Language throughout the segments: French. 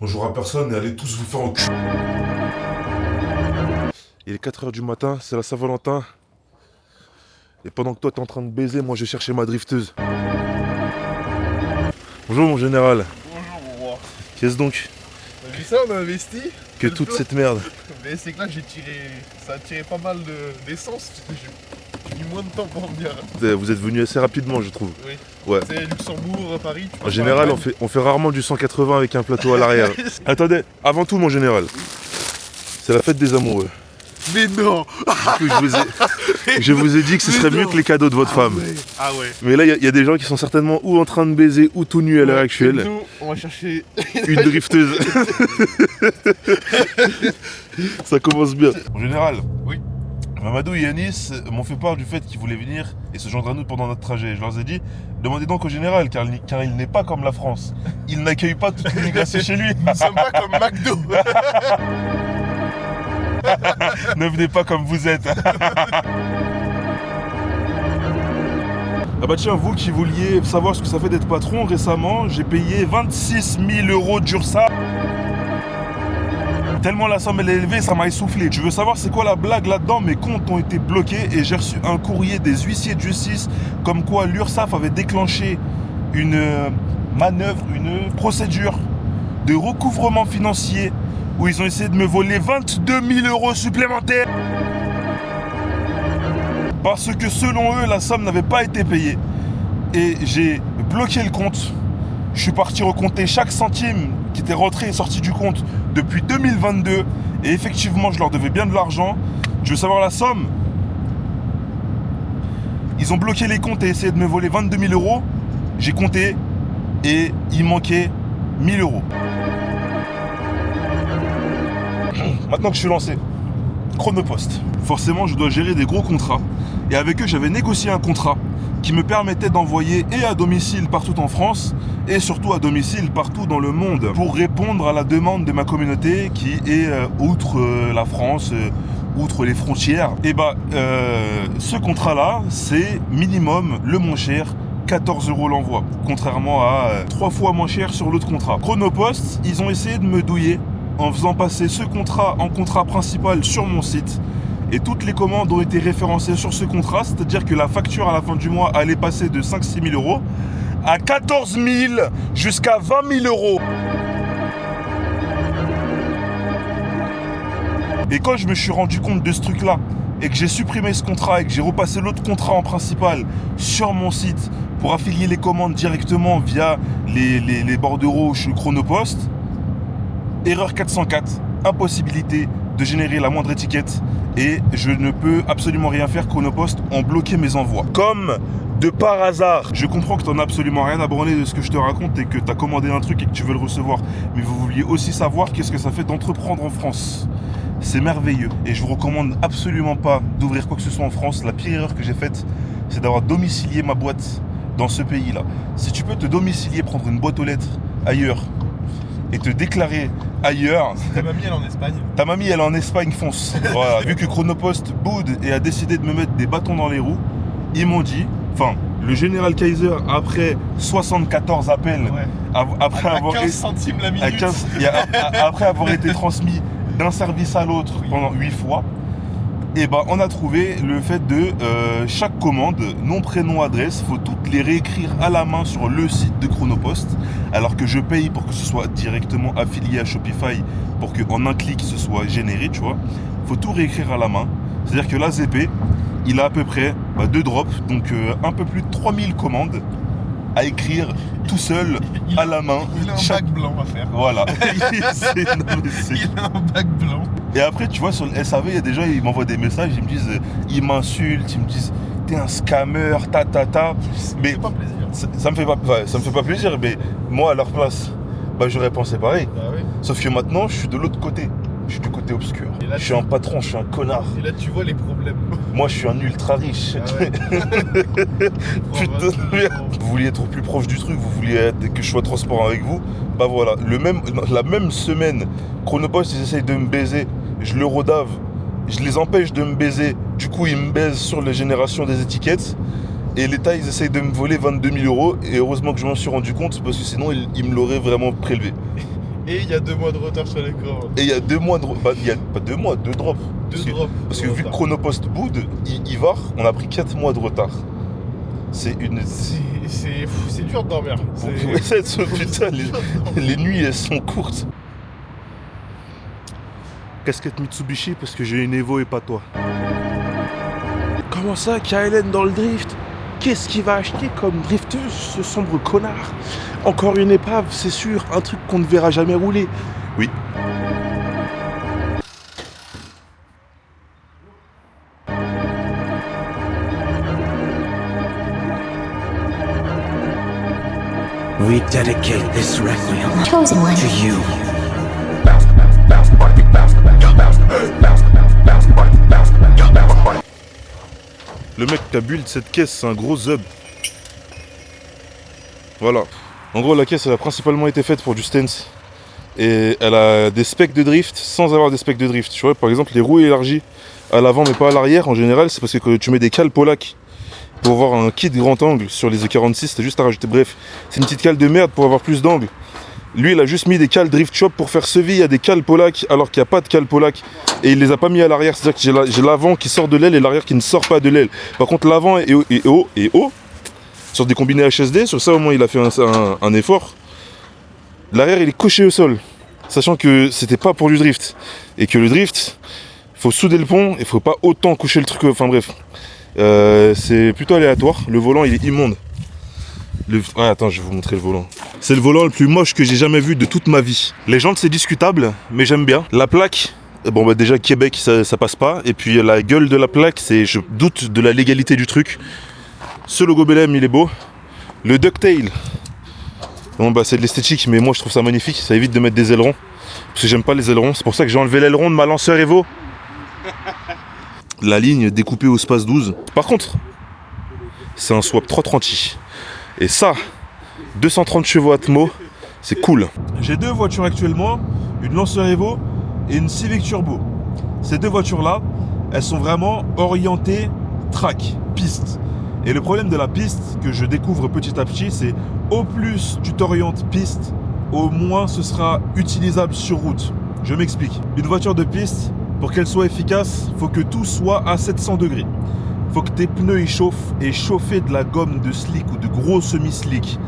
Bonjour à personne et allez tous vous faire enculer. Il est 4h du matin, c'est la Saint-Valentin. Et pendant que toi t'es en train de baiser, moi je vais chercher ma drifteuse. Bonjour mon général. Bonjour mon roi. Qu'est-ce donc T'as vu ça, on a investi que toute cette merde? Mais c'est que là ça a tiré pas mal d'essence. J'ai mis moins de temps pour venir. Vous êtes venu assez rapidement je trouve. Oui. Ouais. C'est Luxembourg, Paris. En général on fait rarement du 180 avec un plateau à l'arrière. Attendez, avant tout mon général, c'est la fête des amoureux. Mais non. Du coup, je vous ai dit que ce serait mieux que les cadeaux de votre femme. Ouais. Ah ouais. Mais là il y a des gens qui sont certainement ou en train de baiser ou tout nus à l'heure actuelle. Et nous, on va chercher Une drifteuse. Ça commence bien. En général, oui. Mamadou et Yanis m'ont fait part du fait qu'ils voulaient venir et se joindre à nous pendant notre trajet. Je leur ai dit, demandez donc au général, car il n'est pas comme la France. Il n'accueille pas toute l'immigration chez lui. Nous sommes pas comme McDo. Ne venez pas comme vous êtes. Ah bah tiens, vous qui vouliez savoir ce que ça fait d'être patron, récemment, j'ai payé 26 000 € d'URSSAF. Tellement la somme elle est élevée, ça m'a essoufflé. Je veux savoir c'est quoi la blague là-dedans, mes comptes ont été bloqués et j'ai reçu un courrier des huissiers de justice comme quoi l'URSSAF avait déclenché une manœuvre, une procédure de recouvrement financier où ils ont essayé de me voler 22 000 € supplémentaires. Parce que selon eux, la somme n'avait pas été payée. Et j'ai bloqué le compte. Je suis parti recompter chaque centime qui était rentré et sorti du compte depuis 2022. Et effectivement, je leur devais bien de l'argent. Je veux savoir la somme. Ils ont bloqué les comptes et essayé de me voler 22 000 €. J'ai compté et il manquait 1 000 €. Maintenant que je suis lancé, Chronopost. Forcément, je dois gérer des gros contrats. Et avec eux, j'avais négocié un contrat qui me permettait d'envoyer et à domicile partout en France et surtout à domicile partout dans le monde pour répondre à la demande de ma communauté qui est outre la France, outre les frontières. Et ce contrat-là, c'est minimum le moins cher, 14 € l'envoi, contrairement à 3 fois moins cher sur l'autre contrat. Chronopost, ils ont essayé de me douiller en faisant passer ce contrat en contrat principal sur mon site. Et toutes les commandes ont été référencées sur ce contrat, c'est-à-dire que la facture à la fin du mois allait passer de 5-6 000 € à 14 000 jusqu'à 20 000 €. Et quand je me suis rendu compte de ce truc-là, et que j'ai supprimé ce contrat et que j'ai repassé l'autre contrat en principal sur mon site pour affilier les commandes directement via les bordereaux Chronopost, erreur 404, impossibilité de générer la moindre étiquette et je ne peux absolument rien faire. Chronopost ont bloqué mes envois. Comme de par hasard, je comprends que tu n'en as absolument rien à branler de ce que je te raconte et que tu as commandé un truc et que tu veux le recevoir. Mais vous vouliez aussi savoir qu'est-ce que ça fait d'entreprendre en France. C'est merveilleux et je vous recommande absolument pas d'ouvrir quoi que ce soit en France. La pire erreur que j'ai faite, c'est d'avoir domicilié ma boîte dans ce pays-là. Si tu peux te domicilier, prendre une boîte aux lettres ailleurs et te déclarer ailleurs. Ta mamie elle est en Espagne. Ta mamie elle est en Espagne, fonce. Voilà. Vu que Chronopost boude et a décidé de me mettre des bâtons dans les roues, ils m'ont dit, le général Kaiser, après 74 appels, Ouais. après À avoir 15 centimes la minute. après avoir été transmis d'un service à l'autre pendant 8 fois, et on a trouvé le fait de chaque commande, nom, prénom, adresse, faut toutes les réécrire à la main sur le site de Chronopost, alors que je paye pour que ce soit directement affilié à Shopify, pour qu'en un clic ce soit généré, tu vois. Faut tout réécrire à la main. C'est-à-dire que l'AZP, il a à peu près 2 drops, donc un peu plus de 3000 commandes à écrire tout seul à la main. Il a un bac blanc à faire. Voilà. Il a un bac blanc. Et après, tu vois, sur le SAV, il y a des gens, ils m'envoient des messages, ils me disent, ils m'insultent, ils me disent, t'es un scammer, Mais pas plaisir. ça me fait pas plaisir, mais moi, à leur place, j'aurais pensé pareil. Bah oui. Sauf que maintenant, je suis de l'autre côté. Je suis du côté obscur. Là, Je suis un patron, je suis un connard. Et là tu vois les problèmes. Moi, je suis un ultra riche. Ah ouais. Putain de merde. Vous vouliez être plus proche du truc, vous vouliez que je sois transparent avec vous. Voilà, la même semaine, Chronopost, ils essayent de me baiser. Je le rodave, je les empêche de me baiser. Du coup, ils me baisent sur la génération des étiquettes. Et l'État, ils essayent de me voler 22 000 €. Et heureusement que je m'en suis rendu compte, parce que sinon, ils me l'auraient vraiment prélevé. Et il y a 2 mois de retard sur l'écran. Et il y a 2 mois de... Bah, il y a pas 2 mois, 2 drops. Parce que vu que Chronopost boude, Ivar, on a pris 4 mois de retard. C'est une... C'est dur de dormir. Putain, les nuits, elles sont courtes. Casquette Mitsubishi parce que j'ai une Evo et pas toi. Comment ça, KLN dans le drift? Qu'est-ce qu'il va acheter comme drifteuse, ce sombre connard? Encore une épave, c'est sûr, un truc qu'on ne verra jamais rouler. Oui. We dedicate this requiem Chosen one. to you. Le mec qui a build cette caisse, c'est un gros zub. Voilà. En gros, la caisse, elle a principalement été faite pour du stance. Et elle a des specs de drift sans avoir des specs de drift. Tu vois, par exemple, les roues élargies à l'avant mais pas à l'arrière, en général, c'est parce que tu mets des cales Polac pour avoir un kit grand angle sur les E46. T'as juste à rajouter. Bref, c'est une petite cale de merde pour avoir plus d'angle. Lui, il a juste mis des cales Drift Shop pour faire seville à des cales Polac alors qu'il n'y a pas de cales Polac. Et il les a pas mis à l'arrière. C'est-à-dire que j'ai l'avant qui sort de l'aile et l'arrière qui ne sort pas de l'aile. Par contre, l'avant est haut. Sur des combinés HSD, sur ça au moins il a fait un effort. L'arrière il est couché au sol. Sachant que c'était pas pour du drift. Et que le drift, faut souder le pont et faut pas autant coucher le truc. Enfin bref. C'est plutôt aléatoire. Le volant il est immonde. Ouais, attends, je vais vous montrer le volant. C'est le volant le plus moche que j'ai jamais vu de toute ma vie. Les jantes c'est discutable, mais j'aime bien. La plaque, bon bah déjà Québec ça passe pas. Et puis la gueule de la plaque, je doute de la légalité du truc. Ce logo BLM il est beau. Le ducktail, bon bah c'est de l'esthétique, mais moi je trouve ça magnifique. Ça évite de mettre des ailerons. Parce que j'aime pas les ailerons. C'est pour ça que j'ai enlevé l'aileron de ma Lancer Evo. La ligne découpée au space 12. Par contre, c'est un swap 330i. Et ça, 230 chevaux Atmo, c'est cool. J'ai 2 voitures actuellement, une Lancer Evo et une Civic Turbo. Ces 2 voitures-là, elles sont vraiment orientées track, piste. Et le problème de la piste que je découvre petit à petit, c'est au plus tu t'orientes piste, au moins ce sera utilisable sur route. Je m'explique. Une voiture de piste, pour qu'elle soit efficace, il faut que tout soit à 700 degrés. Faut que tes pneus ils chauffent et chauffer de la gomme de slick ou de gros semi-slick.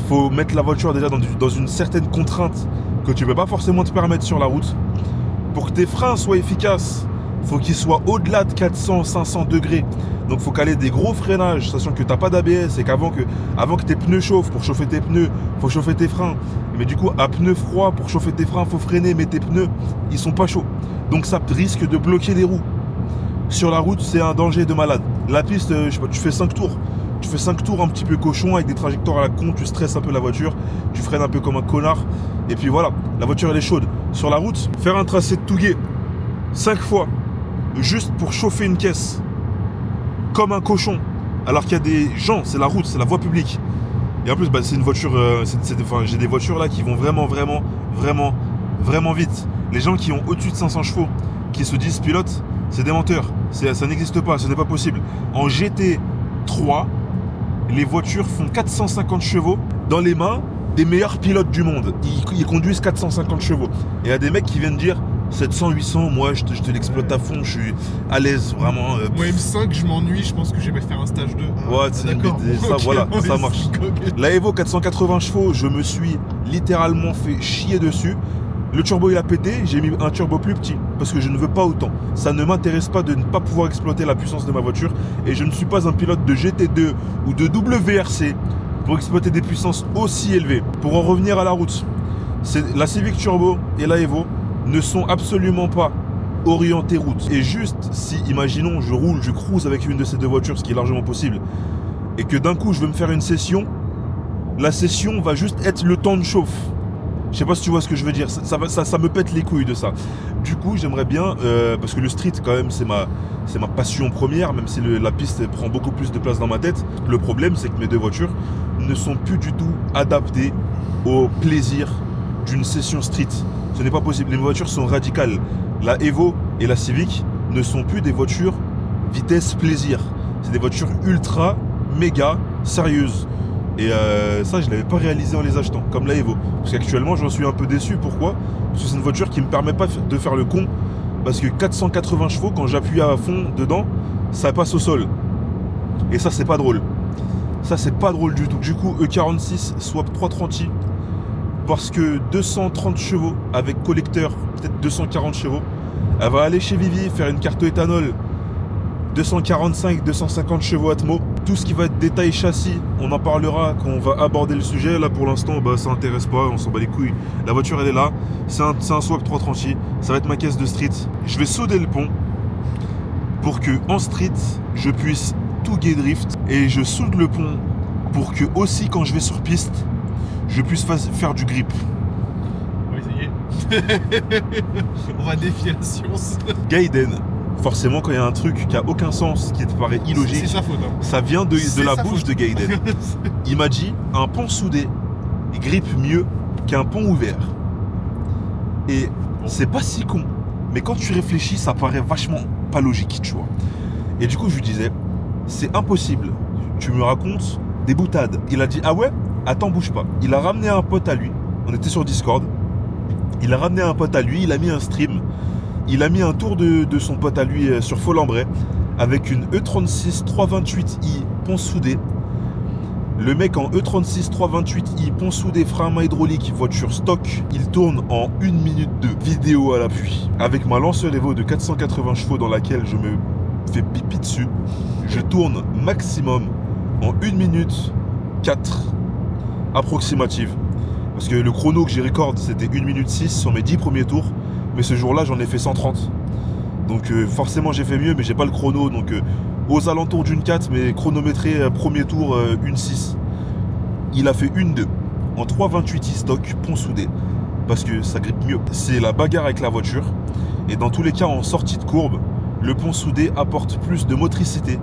Faut mettre la voiture déjà dans une certaine contrainte que tu ne peux pas forcément te permettre sur la route. Pour que tes freins soient efficaces, faut qu'ils soient au-delà de 400-500 degrés. Donc faut caler des gros freinages, sachant que tu n'as pas d'ABS et qu'avant que tes pneus chauffent, pour chauffer tes pneus, faut chauffer tes freins. Mais du coup, à pneus froids, pour chauffer tes freins, faut freiner, mais tes pneus, ils sont pas chauds. Donc ça risque de bloquer les roues. Sur la route, c'est un danger de malade. La piste, je sais pas, tu fais 5 tours. Tu fais 5 tours un petit peu cochon avec des trajectoires à la con, tu stresses un peu la voiture, tu freines un peu comme un connard. Et puis voilà, la voiture elle est chaude. Sur la route, faire un tracé de Touguet 5 fois, juste pour chauffer une caisse, comme un cochon, alors qu'il y a des gens, c'est la route, c'est la voie publique. Et en plus, bah, c'est une voiture, j'ai des voitures là qui vont vraiment vite. Les gens qui ont au-dessus de 500 chevaux, qui se disent pilotes, c'est des menteurs. Ça n'existe pas, ce n'est pas possible. En GT3, les voitures font 450 chevaux dans les mains des meilleurs pilotes du monde. Ils conduisent 450 chevaux. Et il y a des mecs qui viennent dire 700, 800, moi je te l'exploite à fond, je suis à l'aise, vraiment. Moi M5, je m'ennuie, je pense que je vais faire un stage 2. Ouais, d'accord. Ça, okay, voilà, ça marche. La Evo 480 chevaux, je me suis littéralement fait chier dessus. Le turbo il a pété, j'ai mis un turbo plus petit parce que je ne veux pas autant. Ça ne m'intéresse pas de ne pas pouvoir exploiter la puissance de ma voiture et je ne suis pas un pilote de GT2 ou de WRC pour exploiter des puissances aussi élevées. Pour en revenir à la route, la Civic Turbo et la Evo ne sont absolument pas orientées route. Et juste si, imaginons, je cruise avec une de ces 2 voitures, ce qui est largement possible, et que d'un coup je veux me faire une session, la session va juste être le temps de chauffe. Je sais pas si tu vois ce que je veux dire, ça me pète les couilles de ça. Du coup, j'aimerais bien, parce que le street quand même c'est ma passion première, même si la piste prend beaucoup plus de place dans ma tête. Le problème c'est que mes 2 voitures ne sont plus du tout adaptées au plaisir d'une session street. Ce n'est pas possible, les voitures sont radicales. La Evo et la Civic ne sont plus des voitures vitesse plaisir. C'est des voitures ultra, méga sérieuses. Et ça, je l'avais pas réalisé en les achetant, comme la Evo. Parce qu'actuellement, j'en suis un peu déçu. Pourquoi? Parce que c'est une voiture qui me permet pas de faire le con. Parce que 480 chevaux, quand j'appuie à fond dedans, ça passe au sol. Et ça, c'est pas drôle. Ça, c'est pas drôle du tout. Du coup, E46 swap 330i. Parce que 230 chevaux avec collecteur, peut-être 240 chevaux. Elle va aller chez Vivi faire une carte éthanol. 245, 250 chevaux Atmo. Tout ce qui va être détail châssis, on en parlera quand on va aborder le sujet. Là pour l'instant, bah, ça intéresse pas, on s'en bat les couilles. La voiture elle est là, c'est un swap 330i, ça va être ma caisse de street. Je vais souder le pont pour que en street, je puisse tout gay drift. Et je soude le pont pour que aussi quand je vais sur piste, je puisse faire du grip. On va essayer. On va défier la science. Gaiden. Forcément, quand il y a un truc qui a aucun sens, qui te paraît illogique, c'est sa faute. Hein. Ça vient de la bouche faute. de Gaiden. Il m'a dit, un pont soudé grippe mieux qu'un pont ouvert. Et c'est pas si con. Mais quand tu réfléchis, ça paraît vachement pas logique, tu vois. Et du coup, je lui disais, c'est impossible. Tu me racontes des boutades. Il a dit, ah ouais? Attends, bouge pas. Il a ramené un pote à lui. On était sur Discord. Il a ramené un pote à lui, il a mis un stream. Il a mis un tour de son pote à lui sur Folembray avec une E36 328i pont soudé. Le mec en E36 328i pont soudé, frein à main hydraulique, voiture stock, il tourne en 1 minute 2, vidéo à l'appui. Avec ma Lancer Evo de 480 chevaux dans laquelle je me fais pipi dessus, je tourne maximum en 1 minute 4 approximative. Parce que le chrono que j'ai record c'était 1 minute 6 sur mes 10 premiers tours. Mais ce jour-là, j'en ai fait 130. Donc forcément, j'ai fait mieux, mais j'ai pas le chrono. Donc aux alentours d'une 4, mais chronométré premier tour, une 6. Il a fait une 2 en 328i stock, pont soudé. Parce que ça grippe mieux. C'est la bagarre avec la voiture. Et dans tous les cas, en sortie de courbe, le pont soudé apporte plus de motricité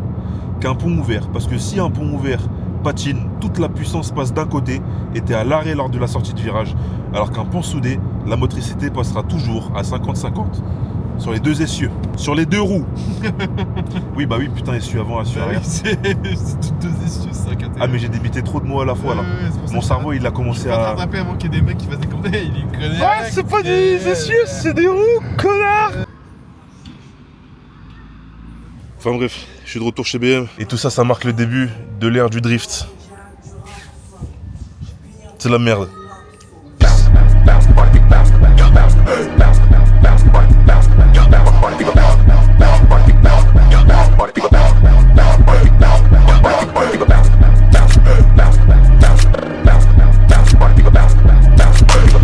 qu'un pont ouvert. Parce que si un pont ouvert patine, toute la puissance passe d'un côté et t'es à l'arrêt lors de la sortie de virage. Alors qu'un pont soudé, la motricité passera toujours à 50-50 sur les deux essieux, sur les deux roues. Oui, bah oui, putain, essieu avant, essieu arrière. C'est toutes deux essieux, c'est ça. Ah, mais j'ai débité trop de mots à la fois là. Mon cerveau, il a commencé à. rattraper avant qu'il y ait des mecs qui fassent des commentaires. Il est connaît. Ouais, c'est pas des essieux, c'est des roues, connard. Enfin bref, je suis de retour chez BM. Et tout ça, ça marque le début de l'ère du drift. C'est la merde.